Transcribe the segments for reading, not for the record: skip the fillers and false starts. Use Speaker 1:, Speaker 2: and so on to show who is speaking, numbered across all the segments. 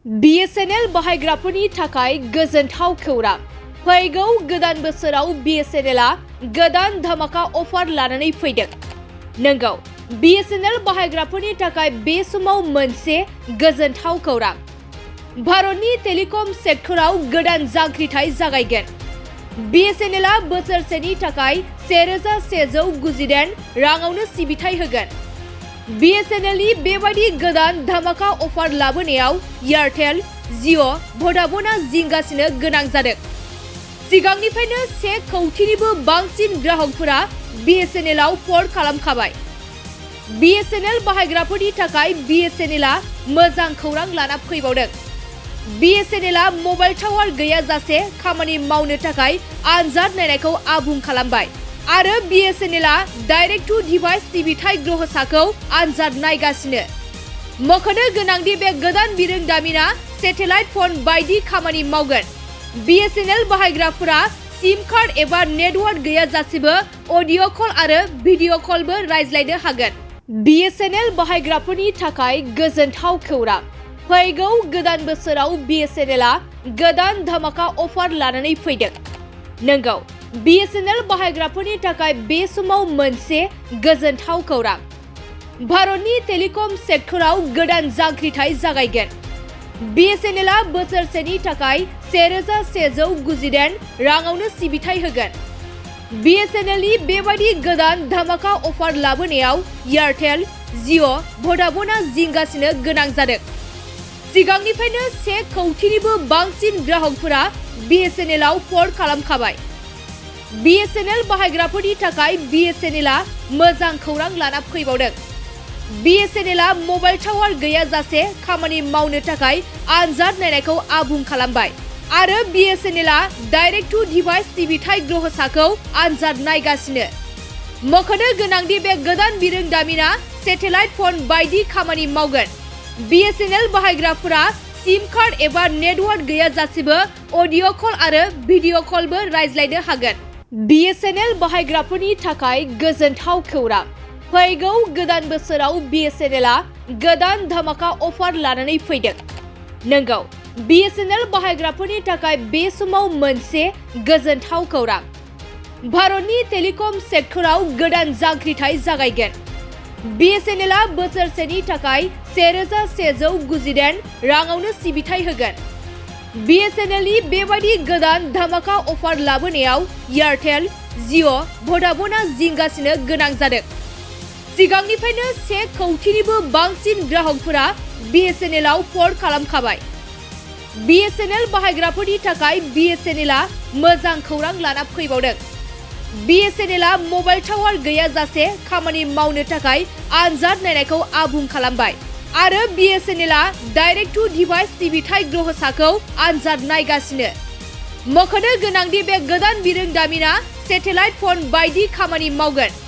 Speaker 1: Bsnl बाहायग्राफोरनि थाखाय गोजोनथाव खौरां। फैगौ गोदान बोसोराव Bsnlआ गोदान धामाका अफार लानानै फैदों। नंगौ, Bsnl बाहायग्राफोरनि थाखाय बे समाव मोनसे गोजोनथाव खौरां। भारतनि टेलिकम सेक्टराव गोदान जांख्रिथाय जागायगोन। Bsnlआ बोसोरसेनि थाखाय 1198 राङावनो सिबिथाय होगोन। Bsnlनि बेबादि गोदान धामाका अफार लाबोनायाव एयारटेल, जिअ', भडाफनआ जिंगासिनो गोनां जादों। सिगांनिफ्रायनो 1 कौटिनिबो बांसिन ग्राहकफोरा Bsnlआव पर्ट खालामखाबाय। Bsnl बाहायग्राफोरनि थाखाय Bsnlआ मोजां खौरां लाना फैबावदों। Bsnlआ मबाइल टावार गैयाजासे खामानि मावनो थाखाय आनजाद नायनायखौ आबुं खालामबाय आरो Bsnlआ डाइरेक्ट टू डिभाइस सिबिथाय ग्रहसाखौ आनजाद नायगासिनो। मख'नो गोनांदि बे गोदान बिरोंदामिना सेटेलाइट फन बायदि खामानि मावगोन। Bsnl बाहायग्राफोरा सिम कार्ड एबा नेटवार्क गैयाजासेबो अडिअ' कल आरो भिडिअ' कलबो रायज्लायनो हागोन। Bsnl बाहायग्राफोरनि थाखाय गोजोनथाव खौरां। फैगौ गोदान बोसोराव Bsnlआ गोदान धामाका अफार लानानै फैदों। नंगौ, Bsnl बाहायग्राफोरनि थाखाय बे समाव मोनसे गोजोनथाव खौरां। भारतनि टेलिकम सेक्टराव गोदान जांख्रिथाय जागायगोन। Bsnlआ बोसोरसेनि थाखाय 1198 राङावनो सिबिथाय होगोन। Bsnlनि बेबादि गोदान धामाका अफार लाबोनायाव एयारटेल, जिअ', भडाफनआ जिंगासिनो गोनां जादों। सिगांनिफ्रायनो 1 कौटिनिबो बांसिन ग्राहकफोरा Bsnlआव पर्ट खालामखाबाय। Bsnl बाहायग्राफोरनि थाखाय Bsnlआ मोजां खौरां लाना फैबावदों। Bsnlआ मबाइल टावार गैयाजासे खामानि मावनो थाखाय आनजाद नायनायखौ आबुं खालामबाय आरो Bsnलआ डाइरेक्ट टू डिभाइस सिबिथाय ग्रहसाखौ आनजाद नायगासिनो। मख'नो गोनांदि बे गोदान बिरोंदामिना सेटेलाइट फन बायदि खामानि मावगोन। Bsnl बाहायग्राफोरा सिम कार्ड एबा नेटवार्क गैयाजासेबो अडिअ' कल आरो भिडिअ' कलबो रायज्लायनो हागोन। Bsnl बाहायग्राफोरनि थाखाय गोजोनथाव खौरां। फैगौ गोदान बोसोराव Bsnlआ गोदान धामाका अफार लानानै फैदों। नंगौ, Bsnl बाहायग्राफोरनि थाखाय बे समाव मोनसे गोजोनथाव खौरां। भारतनि टेलिकम सेक्टराव गोदान जांख्रिथाय जागायगोन। Bsnlआ बोसोरसेनि थाखाय 1198 राङावनो सिबिथाय होगोन। Bsnlनि बेबादि गोदान धामाका अफार लाबोनायाव एयारटेल, जिअ', भडाफनआ जिंगासिनो गोनां जादों। सिगांनिफ्रायनो 1 कौटिनिबो बांसिन ग्राहकफोरा Bsnlआव पर्ट खालामखाबाय। Bsnl बाहायग्राफोरनि थाखाय Bsnlआ मोजां खौरां लाना फैबावदों। Bsnlआ मबाइल टावार गैयाजासे खामानि मावनो थाखाय आनजाद नायनायखौ आबुं खालामबाय आरो Bsnlआ डाइरेक्ट टू डिभाइस सिबिथाय ग्रहसाखौ आनजाद नायगासिनो। मख'नो गोनांदि बे गोदान बिरोंदामिना सेटेलाइट फन बायदि खामानि मावगोन।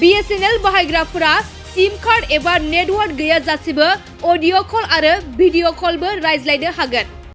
Speaker 1: Bsnl बाहायग्राफोरा सिम कार्ड एबा नेटवार्क गैयाजासेबो अडिअ' कल आरो भिडिअ' कलबो रायज्लायनो हागोन।